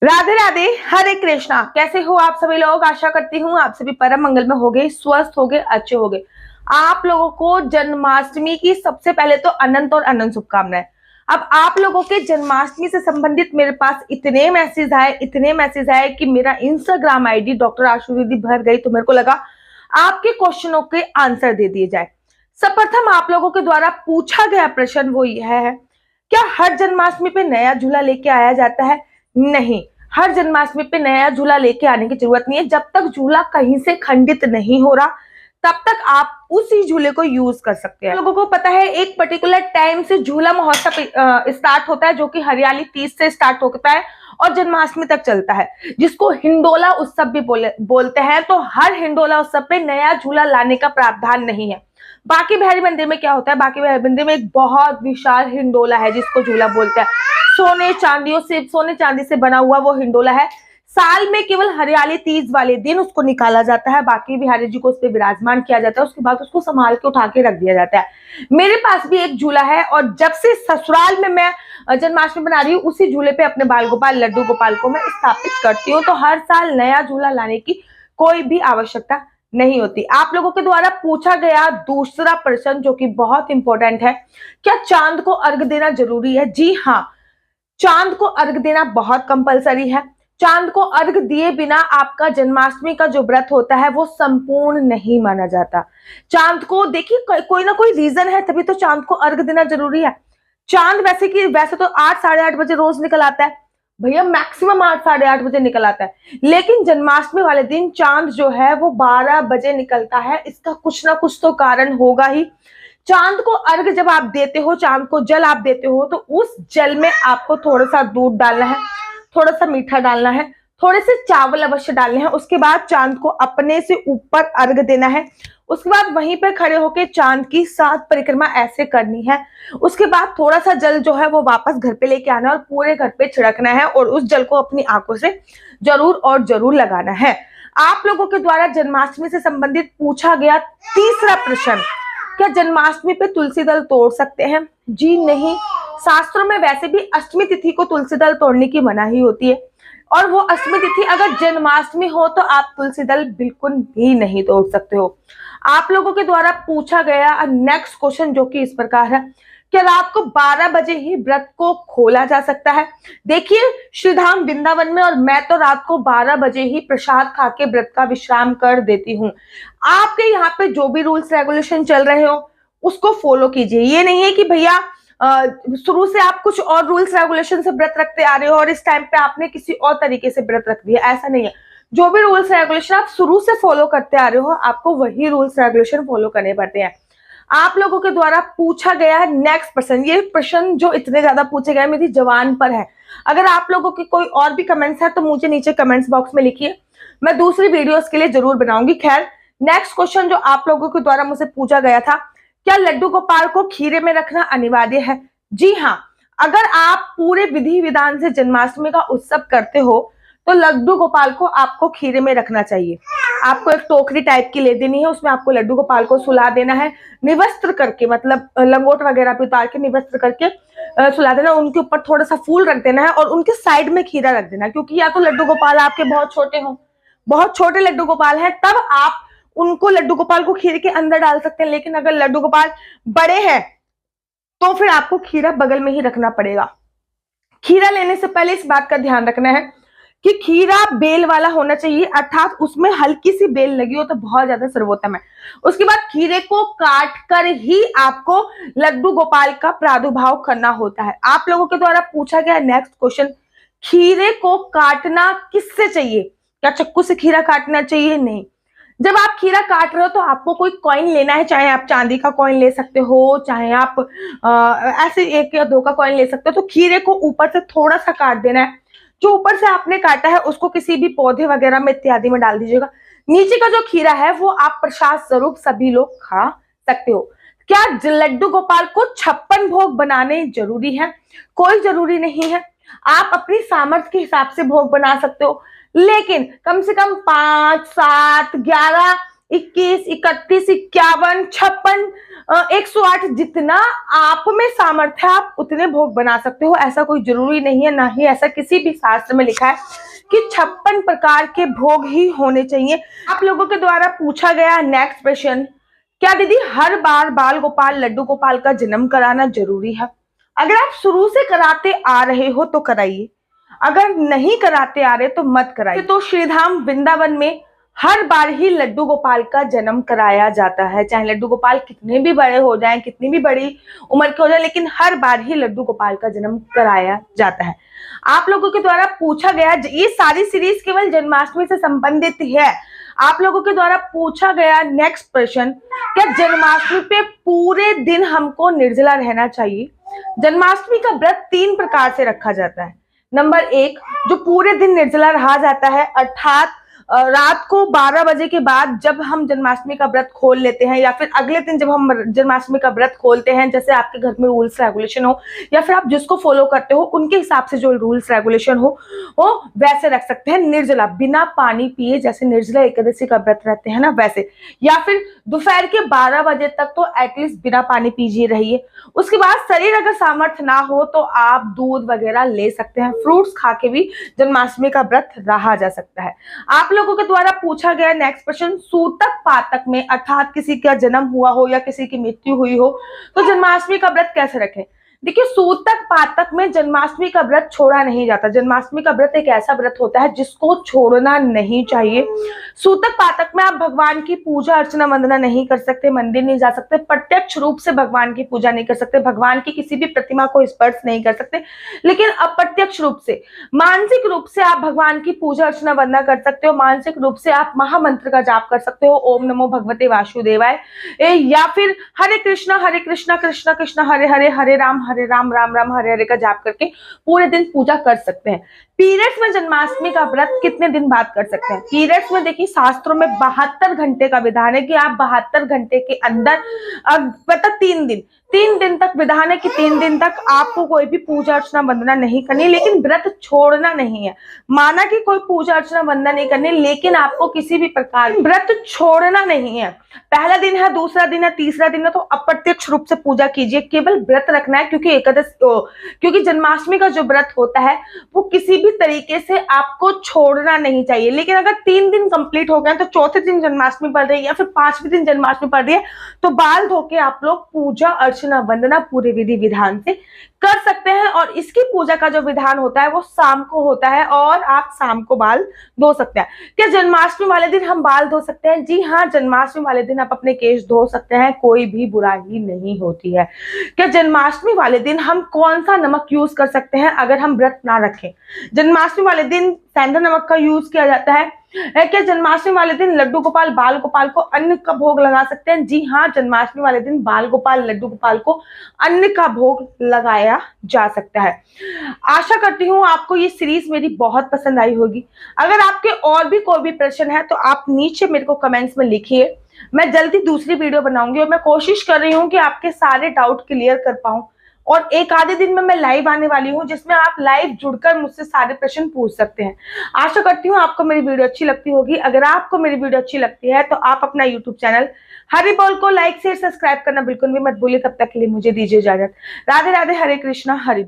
राधे राधे, हरे कृष्णा। कैसे हो आप सभी लोग? आशा करती हूँ आप सभी परम मंगल में हो गए, स्वस्थ हो गए, अच्छे हो गए। आप लोगों को जन्माष्टमी की सबसे पहले तो अनंत और अनंत शुभकामनाएं। अब आप लोगों के जन्माष्टमी से संबंधित मेरे पास इतने मैसेज आए कि मेरा इंस्टाग्राम आईडी डॉक्टर आशु दीदी भर गई, तो मेरे को लगा आपके क्वेश्चनों के आंसर दे दिए जाए। सर्वप्रथम आप लोगों के द्वारा पूछा गया प्रश्न वो यह है, क्या हर जन्माष्टमी पे नया झूला लेके आया जाता है? नहीं, हर जन्माष्टमी पे नया झूला लेके आने की जरूरत नहीं है। जब तक झूला कहीं से खंडित नहीं हो रहा, तब तक आप उसी झूले को यूज कर सकते हैं। लोगों को पता है एक पर्टिकुलर टाइम से झूला महोत्सव स्टार्ट होता है, जो कि हरियाली तीज से स्टार्ट होता है और जन्माष्टमी तक चलता है, जिसको हिंडोला उत्सव भी बोलते हैं। तो हर हिंडोला उत्सव पे नया झूला लाने का प्रावधान नहीं है। बाकी बिहारी मंदिर में क्या होता है, बाकी बिहारी मंदिर में एक बहुत विशाल हिंडोला है जिसको झूला बोलते हैं। सोने चांदी से बना हुआ वो हिंडोला है। साल में केवल हरियाली तीज वाले दिन उसको निकाला जाता है, बाकी बिहारी जी को उस पर विराजमान किया जाता है। उसके बाद उसको संभाल के उठा के रख दिया जाता है। मेरे पास भी एक झूला है और जब से ससुराल में मैं जन्माष्टमी बना रही हूँ, उसी झूले पे अपने बाल गोपाल लड्डू गोपाल को मैं स्थापित करती हूँ। तो हर साल नया झूला लाने की कोई भी आवश्यकता नहीं होती। आप लोगों के द्वारा पूछा गया दूसरा प्रश्न जो कि बहुत इंपॉर्टेंट है, क्या चांद को अर्घ देना जरूरी है? जी हाँ, चांद को अर्घ देना बहुत कंपलसरी है। चांद को अर्घ दिए बिना आपका जन्माष्टमी का जो व्रत होता है वो संपूर्ण नहीं माना जाता। चांद को देखिए, कोई ना कोई रीजन है, तभी तो चांद को अर्घ देना जरूरी है। चांद वैसे तो 8 साढ़े 8 बजे रोज निकल आता है भैया, मैक्सिमम 8 साढ़े 8 बजे निकल आता है। लेकिन जन्माष्टमी वाले दिन चांद जो है वो 12 बजे निकलता है। इसका कुछ ना कुछ तो कारण होगा ही। चांद को अर्घ जब आप देते हो, चांद को जल आप देते हो, तो उस जल में आपको थोड़ा सा दूध डालना है, थोड़ा सा मीठा डालना है, थोड़े से चावल अवश्य डालने हैं। उसके बाद चांद को अपने से ऊपर अर्घ देना है। उसके बाद वहीं पर खड़े होकर चांद की 7 परिक्रमा ऐसे करनी है। उसके बाद थोड़ा सा जल जो है वो वापस घर पे लेके आना है और पूरे घर पे छिड़कना है और उस जल को अपनी आंखों से जरूर और जरूर लगाना है। आप लोगों के द्वारा जन्माष्टमी से संबंधित पूछा गया तीसरा प्रश्न, क्या जन्माष्टमी पे तुलसी दल तोड़ सकते हैं? जी नहीं, शास्त्रों में वैसे भी अष्टमी तिथि को तुलसी दल तोड़ने की मनाही होती है और वो अष्टमी तिथि अगर जन्माष्टमी हो तो आप तुलसी दल बिल्कुल भी नहीं तोड़ सकते हो। आप लोगों के द्वारा पूछा गया नेक्स्ट क्वेश्चन जो कि इस प्रकार है, क्या रात को 12 बजे ही व्रत को खोला जा सकता है? देखिए, श्रीधाम वृंदावन में और मैं तो रात को 12 बजे ही प्रसाद खा के व्रत का विश्राम कर देती हूँ। आपके यहाँ पे जो भी रूल्स रेगुलेशन चल रहे हो उसको फॉलो कीजिए। ये नहीं है कि भैया शुरू से आप कुछ और रूल्स रेगुलेशन से व्रत रखते आ रहे हो और इस टाइम पे आपने किसी और तरीके से व्रत रख दिया, ऐसा नहीं है। जो भी रूल्स रेगुलेशन आप शुरू से फॉलो करते आ रहे हो, आपको वही रूल्स रेगुलेशन फॉलो करने पड़ते हैं। आप लोगों के द्वारा पूछा गया है नेक्स्ट प्रश्न। ये प्रश्न जो इतने ज्यादा पूछे गए मेरी जवान पर है। अगर आप लोगों के कोई और भी कमेंट्स है तो मुझे नीचे कमेंट्स बॉक्स में लिखिए, मैं दूसरी वीडियोस के लिए जरूर बनाऊंगी। खैर, नेक्स्ट क्वेश्चन जो आप लोगों के द्वारा मुझसे पूछा गया था, क्या लड्डू गोपाल को खीरे में रखना अनिवार्य है? जी हाँ, अगर आप पूरे विधि विधान से जन्माष्टमी का उत्सव करते हो तो लड्डू गोपाल को आपको खीरे में रखना चाहिए। आपको एक टोकरी टाइप की ले देनी है, उसमें आपको लड्डू गोपाल को सुला देना है, निवस्त्र करके, मतलब लंगोट वगैरह पे उतार के निवस्त्र करके सुला देना। उनके ऊपर थोड़ा सा फूल रख देना है और उनके साइड में खीरा रख देना, क्योंकि या तो लड्डू गोपाल आपके बहुत छोटे हों, बहुत छोटे लड्डू गोपाल हैं, तब आप उनको लड्डू गोपाल को खीर के अंदर डाल सकते हैं। लेकिन अगर लड्डू गोपाल बड़े हैं तो फिर आपको खीरा बगल में ही रखना पड़ेगा। खीरा लेने से पहले इस बात का ध्यान रखना है कि खीरा बेल वाला होना चाहिए, अर्थात उसमें हल्की सी बेल लगी हो तो बहुत ज्यादा सर्वोत्तम है। उसके बाद खीरे को काट कर ही आपको लड्डू गोपाल का प्रादुर्भाव करना होता है। आप लोगों के द्वारा पूछा गया नेक्स्ट क्वेश्चन, खीरे को काटना किससे चाहिए? क्या चक्कू से खीरा काटना चाहिए? नहीं। जब आप खीरा काट रहे हो तो आपको कोई कॉइन लेना है, चाहे आप चांदी का कॉइन ले सकते हो, चाहे आप ऐसे 1 या 2 का कॉइन ले सकते हो। तो खीरे को ऊपर से थोड़ा सा काट देना है। जो ऊपर से आपने काटा है उसको किसी भी पौधे वगैरह में इत्यादि में डाल दीजिएगा। नीचे का जो खीरा है वो आप प्रसाद स्वरूप सभी लोग खा सकते हो। क्या लड्डू गोपाल को 56 भोग बनाने जरूरी है? कोई जरूरी नहीं है। आप अपनी सामर्थ्य के हिसाब से भोग बना सकते हो, लेकिन कम से कम 5, 7, 11 21, 31, 51, 56, 108, जितना आप में सामर्थ्य है आप उतने भोग बना सकते हो। ऐसा कोई जरूरी नहीं है, ना ही ऐसा किसी भी शास्त्र में लिखा है कि 56 प्रकार के भोग ही होने चाहिए। आप लोगों के द्वारा पूछा गया नेक्स्ट प्रश्न, क्या दीदी हर बार बाल गोपाल लड्डू गोपाल का जन्म कराना जरूरी है? अगर आप शुरू से कराते आ रहे हो तो कराइए, अगर नहीं कराते आ रहे तो मत कराइए। तो श्रीधाम वृंदावन में हर बार ही लड्डू गोपाल का जन्म कराया जाता है, चाहे लड्डू गोपाल कितने भी बड़े हो जाएं, कितनी भी बड़ी उम्र के हो जाए, लेकिन हर बार ही लड्डू गोपाल का जन्म कराया जाता है। आप लोगों के द्वारा पूछा गया, ये सारी सीरीज केवल जन्माष्टमी से संबंधित है। आप लोगों के द्वारा पूछा गया नेक्स्ट प्रश्न, क्या जन्माष्टमी पे पूरे दिन हमको निर्जला रहना चाहिए? जन्माष्टमी का व्रत 3 प्रकार से रखा जाता है। नंबर 1, जो पूरे दिन निर्जला रहा जाता है, अर्थात रात को 12 बजे के बाद जब हम जन्माष्टमी का व्रत खोल लेते हैं, या फिर अगले दिन जब हम जन्माष्टमी का व्रत खोलते हैं, जैसे आपके घर में रूल्स रेगुलेशन हो या फिर आप जिसको फॉलो करते हो उनके हिसाब से जो रूल्स रेगुलेशन हो वो वैसे रख सकते हैं, निर्जला बिना पानी पिए, जैसे निर्जला एकादशी का व्रत रहते हैं ना वैसे। या फिर दोपहर के 12 बजे तक तो एटलीस्ट बिना पानी पीजिए रहिए। उसके बाद शरीर अगर सामर्थ्य ना हो तो आप दूध वगैरह ले सकते हैं, फ्रूट्स खा के भी जन्माष्टमी का व्रत रहा जा सकता है। आप लोगों के द्वारा पूछा गया नेक्स्ट प्रश्न, सूतक पातक में अर्थात किसी का जन्म हुआ हो या किसी की मृत्यु हुई हो तो जन्माष्टमी का व्रत कैसे रखें? देखिए, सूतक पातक में जन्माष्टमी का व्रत छोड़ा नहीं जाता। जन्माष्टमी का व्रत एक ऐसा व्रत होता है जिसको छोड़ना नहीं चाहिए। सूतक पातक में आप भगवान की पूजा अर्चना वंदना नहीं कर सकते, मंदिर नहीं जा सकते, प्रत्यक्ष रूप से भगवान की पूजा नहीं कर सकते, भगवान की किसी भी प्रतिमा को स्पर्श नहीं कर सकते, लेकिन अप्रत्यक्ष रूप से मानसिक रूप से आप भगवान की पूजा अर्चना वंदना कर सकते हो। मानसिक रूप से आप महामंत्र का जाप कर सकते हो, ओम नमो भगवते वासुदेवाय, या फिर हरे कृष्णा कृष्णा कृष्णा हरे हरे, हरे राम राम राम हरे हरे का जाप करके पूरे दिन पूजा कर सकते हैं। पीरियड्स में जन्माष्टमी का व्रत कितने दिन बाद कर सकते हैं? पीरियड्स में देखिए, शास्त्रों में 72 घंटे का विधान है कि आप 72 घंटे के अंदर, मतलब 3 दिन तक विधान है कि 3 दिन तक आपको कोई भी पूजा अर्चना वंदना नहीं करनी, लेकिन व्रत छोड़ना नहीं है। माना कि कोई पूजा अर्चना वंदना नहीं करनी, लेकिन आपको किसी भी प्रकार व्रत छोड़ना नहीं है। पहला दिन है, दूसरा दिन है, तीसरा दिन है, तो अप्रत्यक्ष रूप से पूजा कीजिए, केवल व्रत रखना है, क्योंकि जन्माष्टमी का जो व्रत होता है वो किसी भी तरीके से आपको छोड़ना नहीं चाहिए। लेकिन अगर 3 दिन कंप्लीट हो गए तो चौथे दिन जन्माष्टमी पड़ रही है या फिर 5वें दिन जन्माष्टमी पड़ रही है तो बाल धो के आप लोग पूजा अर्चना वंदना पूरे विधि विधान से कर सकते हैं। और इसकी पूजा का जो विधान होता है वो शाम को होता है और आप शाम को बाल धो सकते हैं। क्या जन्माष्टमी वाले दिन हम बाल धो सकते हैं? जी हाँ, जन्माष्टमी वाले दिन आप अपने केश धो सकते हैं, कोई भी बुराई नहीं होती है। क्या जन्माष्टमी वाले दिन हम कौन सा नमक यूज कर सकते हैं अगर हम व्रत ना रखें? जन्माष्टमी वाले दिन सेंधा नमक का यूज किया जाता है। क्या जन्माष्टमी वाले दिन लड्डू गोपाल बाल गोपाल को अन्न का भोग लगा सकते हैं? जी हाँ, जन्माष्टमी वाले दिन बाल गोपाल लड्डू गोपाल को अन्न का भोग लगाया जा सकता है। आशा करती हूँ आपको ये सीरीज मेरी बहुत पसंद आई होगी। अगर आपके और भी कोई भी प्रश्न है तो आप नीचे मेरे को कमेंट्स में लिखिए। मैं जल्दी दूसरी वीडियो बनाऊंगी और मैं कोशिश कर रही हूँ कि आपके सारे डाउट क्लियर कर पाऊं। और एक आधे दिन में मैं लाइव आने वाली हूँ जिसमें आप लाइव जुड़कर मुझसे सारे प्रश्न पूछ सकते हैं। आशा करती हूँ आपको मेरी वीडियो अच्छी लगती होगी। अगर आपको मेरी वीडियो अच्छी लगती है तो आप अपना यूट्यूब चैनल हरि बोल को लाइक शेयर सब्सक्राइब करना बिल्कुल भी मत भूलिए। तब तक के लिए मुझे दीजिए इजाजत। राधे राधे, हरे कृष्णा, हरि।